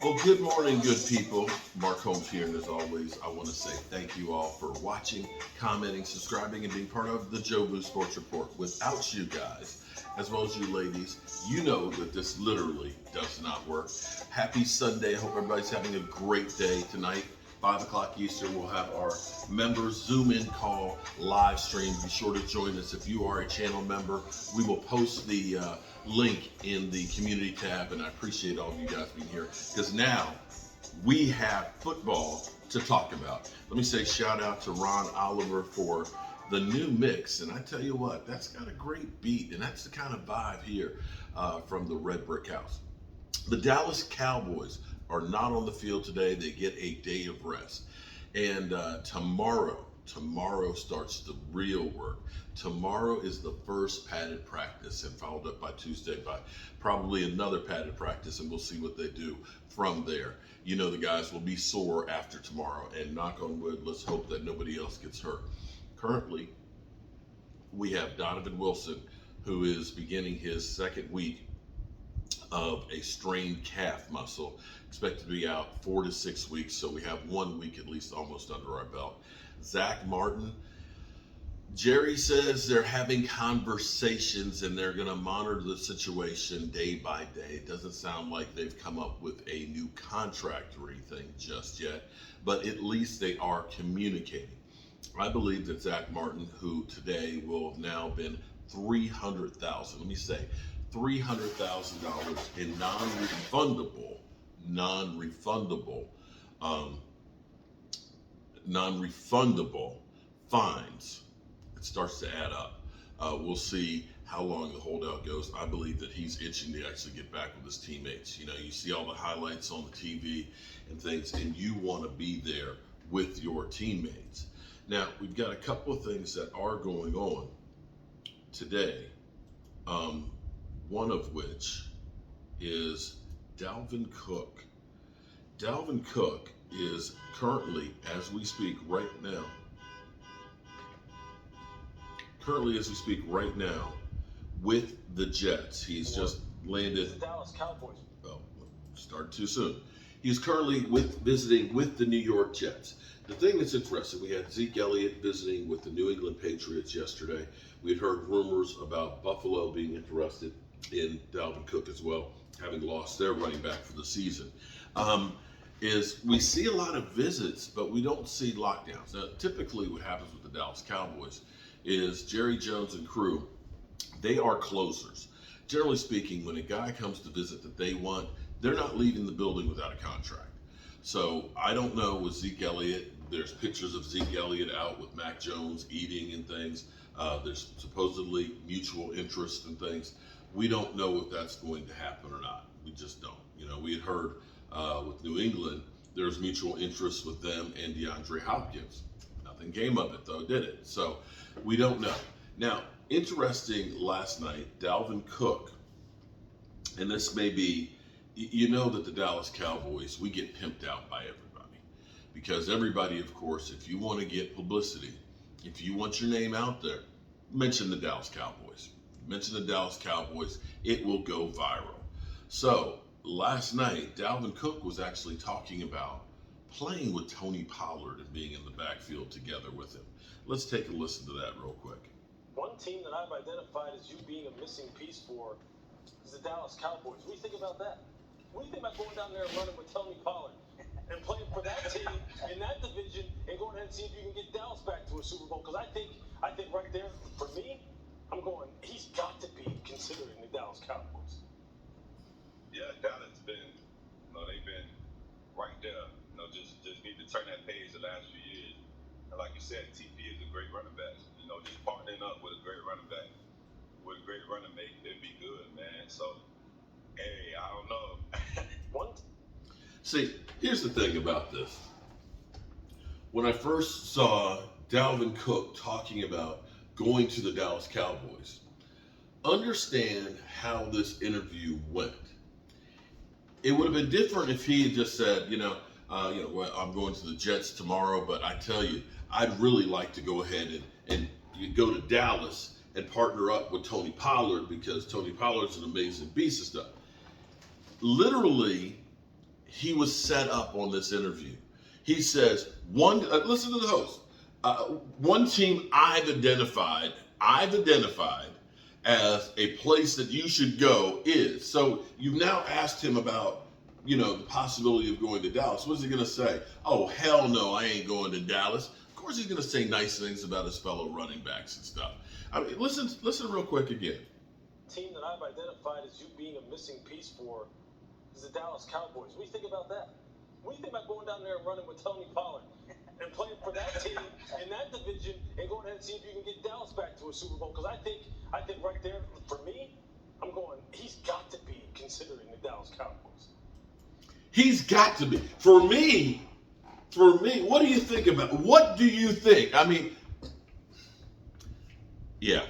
Well, good morning, good people. Mark Holmes here, and as always, I want to say thank you all for watching, commenting, subscribing, and being part of the Joe Blue Sports Report. Without you guys, as well as you ladies, you know that this literally does not work. Happy Sunday. I hope everybody's having a great day tonight. 5 o'clock Eastern, we'll have our members Zoom in call live stream. Be sure to join us if you are a channel member. We will post the link in the community tab, and I appreciate all of you guys being here because now we have football to talk about. Let me say shout out to Ron Oliver for the new mix, and I tell you what, that's got a great beat, and that's the kind of vibe here from the Red Brick House. The Dallas Cowboys are not on the field today. They get a day of rest. And tomorrow starts the real work. Tomorrow is the first padded practice, and followed up by Tuesday by probably another padded practice, and we'll see what they do from there. You know the guys will be sore after tomorrow, and knock on wood, let's hope that nobody else gets hurt. Currently, we have Donovan Wilson, who is beginning his second week of a strained calf muscle, expected to be out 4 to 6 weeks. So we have 1 week at least almost under our belt. Zach Martin, Jerry says they're having conversations and they're going to monitor the situation day by day. It doesn't sound like they've come up with a new contract or anything just yet, but at least they are communicating. I believe that Zach Martin, who today will have now been $300,000, let me say, $300,000 in non-refundable fines. It starts to add up. We'll see how long the holdout goes. I believe that he's itching to actually get back with his teammates. You know, you see all the highlights on the TV and things, and you want to be there with your teammates. Now, we've got a couple of things that are going on today. One of which is Dalvin Cook. Dalvin Cook is currently, as we speak right now, with the Jets. He's just landed. The Dallas Cowboys. Oh, started too soon. He's currently visiting with the New York Jets. The thing that's interesting, we had Zeke Elliott visiting with the New England Patriots yesterday. We had heard rumors about Buffalo being interested in Dalvin Cook as well, having lost their running back for the season. Is we see a lot of visits, but we don't see lockdowns. Now, typically what happens with the Dallas Cowboys is Jerry Jones and crew, they are closers. Generally speaking, when a guy comes to visit that they want, they're not leaving the building without a contract. So I don't know with Zeke Elliott. There's pictures of Zeke Elliott out with Mac Jones eating and things. There's supposedly mutual interest and things. We don't know if that's going to happen or not. We just don't. You know, we had heard with New England, there's mutual interest with them and DeAndre Hopkins. Nothing came of it, though, did it? So we don't know. Now, interesting last night, Dalvin Cook, and this may be, you know that the Dallas Cowboys, we get pimped out by everybody. Because everybody, of course, if you want to get publicity, if you want your name out there, mention the Dallas Cowboys. Mention the Dallas Cowboys, it will go viral. So last night, Dalvin Cook was actually talking about playing with Tony Pollard and being in the backfield together with him. Let's take a listen to that real quick. One team that I've identified as you being a missing piece for is the Dallas Cowboys. What do you think about that? What do you think about going down there and running with Tony Pollard and playing for that team in that division and going ahead and see if you can get Dallas back to a Super Bowl? Because I think right there, for me, I'm going, he's got to be considering the Dallas Cowboys. Yeah, Dallas been, they've been right there. Just need to turn that page the last few years. And like you said, TP is a great running back. Just partnering up with a great running back, with a great running mate, it'd be good, man. So, hey, I don't know. See, here's the thing about this. When I first saw Dalvin Cook talking about going to the Dallas Cowboys, understand how this interview went. It would have been different if he had just said, well, I'm going to the Jets tomorrow, but I tell you, I'd really like to go ahead and go to Dallas and partner up with Tony Pollard because Tony Pollard's an amazing piece of stuff. Literally, he was set up on this interview. He says, listen to the host. One team I've identified as a place that you should go is. So you've now asked him about, the possibility of going to Dallas. What's he going to say? Oh, hell no, I ain't going to Dallas. Of course he's going to say nice things about his fellow running backs and stuff. I mean, listen real quick again. Team that I've identified as you being a missing piece for is the Dallas Cowboys. What do you think about that? What do you think about going down there and running with Tony Pollard and playing for that team in that division and going ahead and see if you can get Dallas back to a Super Bowl? Because I think right there, for me, I'm going, he's got to be considering the Dallas Cowboys. He's got to be. For me, what do you think about? What do you think? I mean, yeah,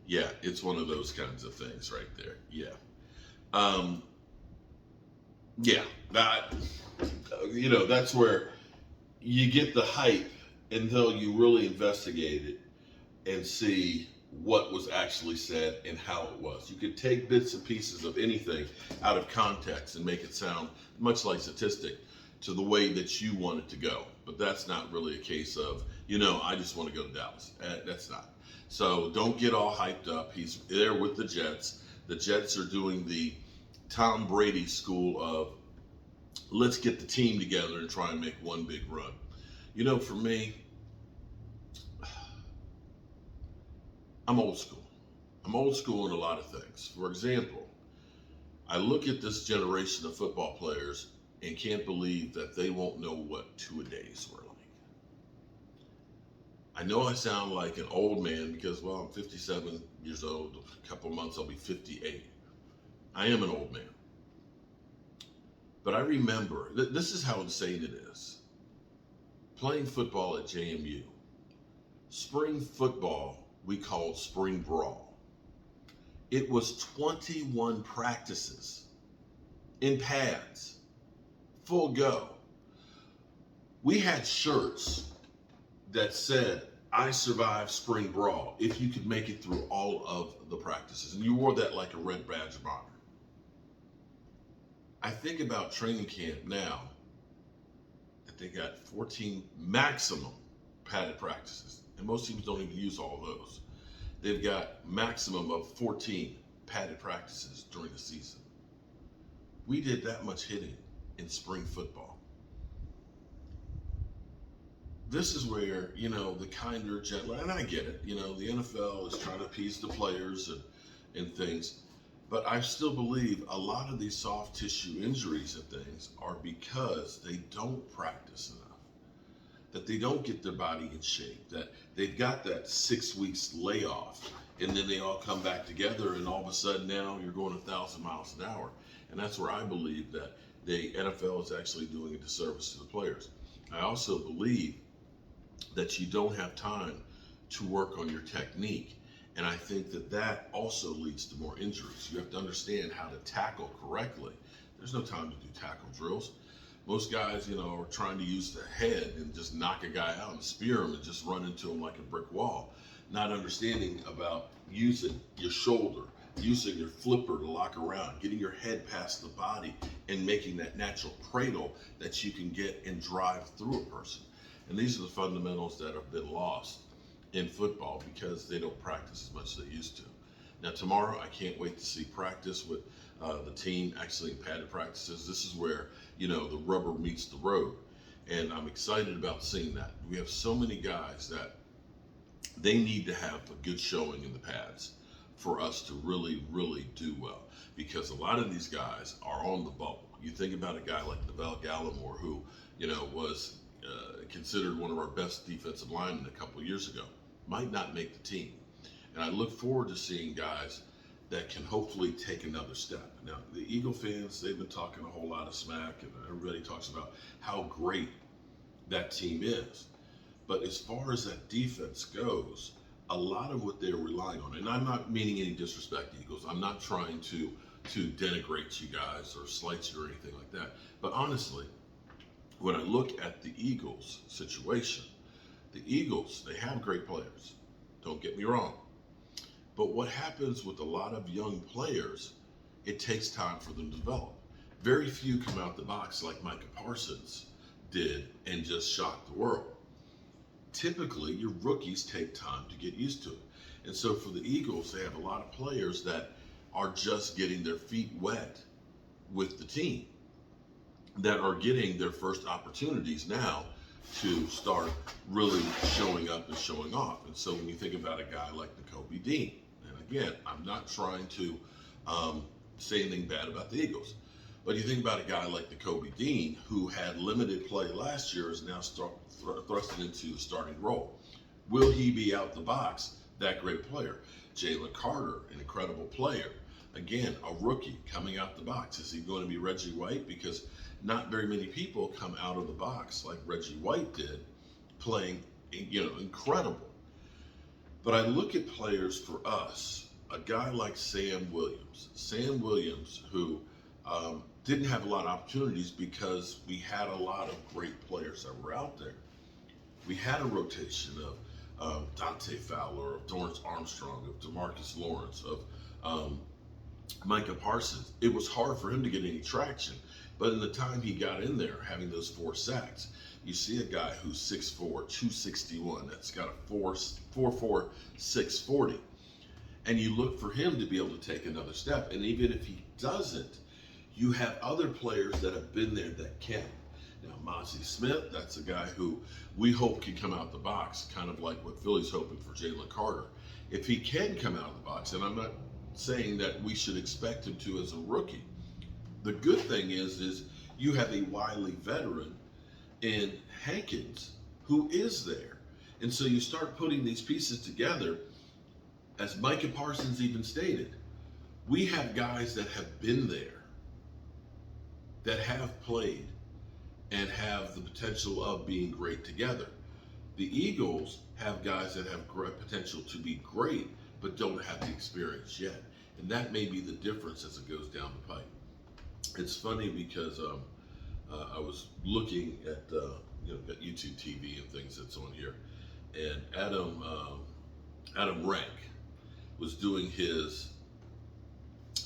it's one of those kinds of things right there. Yeah. That's where you get the hype until you really investigate it and see what was actually said and how it was. You could take bits and pieces of anything out of context and make it sound much like statistic to the way that you want it to go. But that's not really a case of, I just want to go to Dallas. That's not. So don't get all hyped up. He's there with the Jets. The Jets are doing the Tom Brady school of, let's get the team together and try and make one big run. For me, I'm old school. I'm old school in a lot of things. For example, I look at this generation of football players and can't believe that they won't know what two-a-days were like. I know I sound like an old man because, I'm 57 years old. A couple of months I'll be 58. I am an old man. But I remember, this is how insane it is. Playing football at JMU. Spring football we called spring brawl. It was 21 practices in pads, full go. We had shirts that said, I survived spring brawl, if you could make it through all of the practices. And you wore that like a red badge of honor. I think about training camp now that they got 14 maximum padded practices. And most teams don't even use all those. They've got maximum of 14 padded practices during the season. We did that much hitting in spring football. This is where, the kinder, gentler, and I get it, the NFL is trying to appease the players and things. But I still believe a lot of these soft tissue injuries and things are because they don't practice enough, that they don't get their body in shape, that they've got that 6 weeks layoff, and then they all come back together, and all of a sudden now you're going 1,000 miles an hour. And that's where I believe that the NFL is actually doing a disservice to the players. I also believe that you don't have time to work on your technique. And I think that also leads to more injuries. You have to understand how to tackle correctly. There's no time to do tackle drills. Most guys, are trying to use the head and just knock a guy out and spear him and just run into him like a brick wall, not understanding about using your shoulder, using your flipper to lock around, getting your head past the body and making that natural cradle that you can get and drive through a person. And these are the fundamentals that have been lost in football because they don't practice as much as they used to. Now tomorrow, I can't wait to see practice with the team actually in padded practices. This is where, the rubber meets the road. And I'm excited about seeing that. We have so many guys that they need to have a good showing in the pads for us to really, really do well. Because a lot of these guys are on the bubble. You think about a guy like Neville Gallimore, who, was considered one of our best defensive linemen a couple of years ago, might not make the team. And I look forward to seeing guys that can hopefully take another step. Now, the Eagle fans, they've been talking a whole lot of smack, and everybody talks about how great that team is. But as far as that defense goes, a lot of what they're relying on, and I'm not meaning any disrespect, Eagles. I'm not trying to denigrate you guys or slight you or anything like that. But honestly, when I look at the Eagles situation, the Eagles, they have great players. Don't get me wrong. But what happens with a lot of young players, it takes time for them to develop. Very few come out the box like Micah Parsons did and just shocked the world. Typically, your rookies take time to get used to it. And so for the Eagles, they have a lot of players that are just getting their feet wet with the team, that are getting their first opportunities now to start really showing up and showing off. And so when you think about a guy like the Kobe Dean, and again, I'm not trying to say anything bad about the Eagles, but you think about a guy like the Kobe Dean, who had limited play last year, is now thrusted into the starting role. Will he be out the box that great player? Jalen Carter, an incredible player. Again, a rookie coming out the box. Is he going to be Reggie White? Because not very many people come out of the box like Reggie White did, playing, incredible. But I look at players for us, a guy like Sam Williams, who didn't have a lot of opportunities because we had a lot of great players that were out there. We had a rotation of Dante Fowler, of Dorrance Armstrong, of DeMarcus Lawrence, of Micah Parsons. It was hard for him to get any traction. But in the time he got in there, having those 4 sacks, you see a guy who's 6'4", 261, that's got a 4.4, 640. And you look for him to be able to take another step. And even if he doesn't, you have other players that have been there that can. Now, Mozzie Smith, that's a guy who we hope can come out the box, kind of like what Philly's hoping for Jalen Carter. If he can come out of the box, and I'm not saying that we should expect him to as a rookie. The good thing is you have a wily veteran in Hankins who is there. And so you start putting these pieces together, as Micah Parsons even stated, we have guys that have been there, that have played, and have the potential of being great together. The Eagles have guys that have potential to be great, but don't have the experience yet. And that may be the difference as it goes down the pipe. It's funny because I was looking at got YouTube TV and things that's on here, and Adam Rank was doing his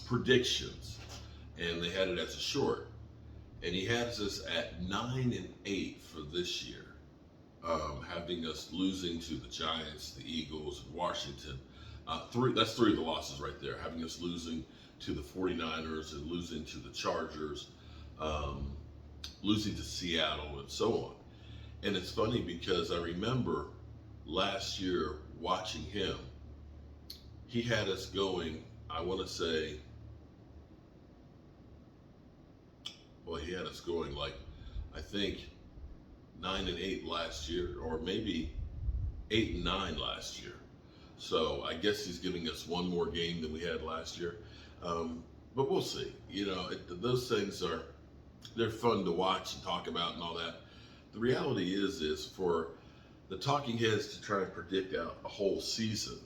predictions, and they had it as a short, and he has us at 9-8 for this year, having us losing to the Giants, the Eagles, and Washington. That's 3 of the losses right there, having us losing to the 49ers and losing to the Chargers, losing to Seattle, and so on. And it's funny because I remember last year watching him, he had us going, I want to say, he had us going like, I think 9-8 last year, or maybe 8-9 last year. So I guess he's giving us one more game than we had last year. But we'll see. Those things they're fun to watch and talk about and all that. The reality is for the talking heads to try and predict out a whole season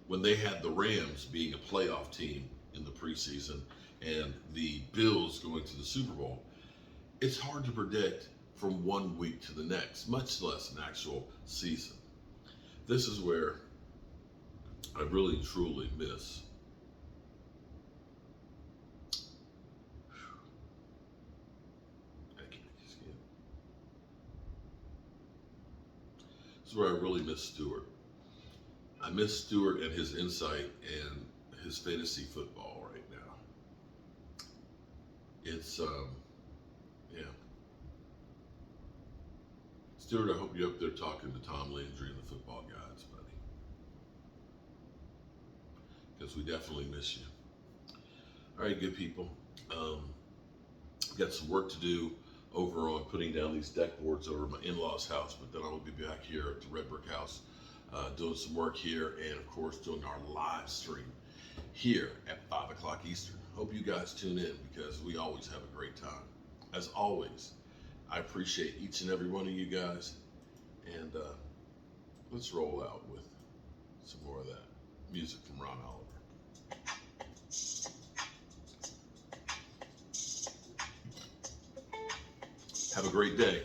when they had the Rams being a playoff team in the preseason and the Bills going to the Super Bowl, it's hard to predict from one week to the next, much less an actual season. This is where I really truly miss This is where I really miss Stewart. I miss Stewart and his insight and his fantasy football right now. It's, Stewart, I hope you're up there talking to Tom Landry and the football guys, buddy. Because we definitely miss you. All right, good people. Got some work to do over on putting down these deck boards over at my in-laws' house, but then I will be back here at the Red Brick House doing some work here, and of course doing our live stream here at 5 o'clock Eastern. Hope you guys tune in because we always have a great time. As always, I appreciate each and every one of you guys, and let's roll out with some more of that music from Ron Oliver. Have a great day.